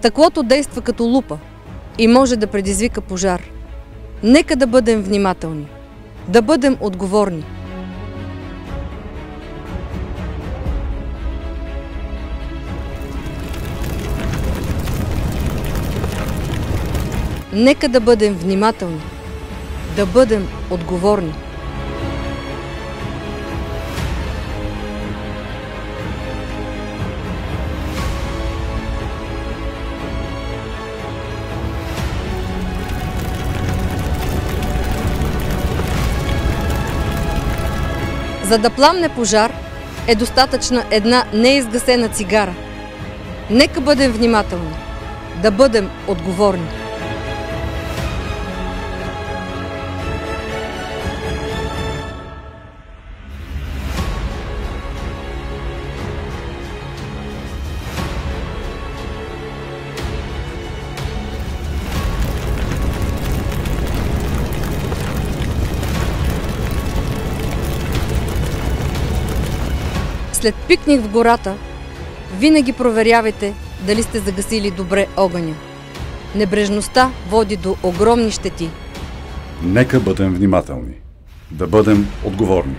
Стъклото действа като лупа и може да предизвика пожар. Нека да бъдем внимателни, да бъдем отговорни. Нека да бъдем внимателни, да бъдем отговорни. За да пламне пожар, е достатъчна една неизгасена цигара. Нека бъдем внимателни, да бъдем отговорни. След пикник в гората, винаги проверявайте дали сте загасили добре огъня. Небрежността води до огромни щети. Нека бъдем внимателни, да бъдем отговорни.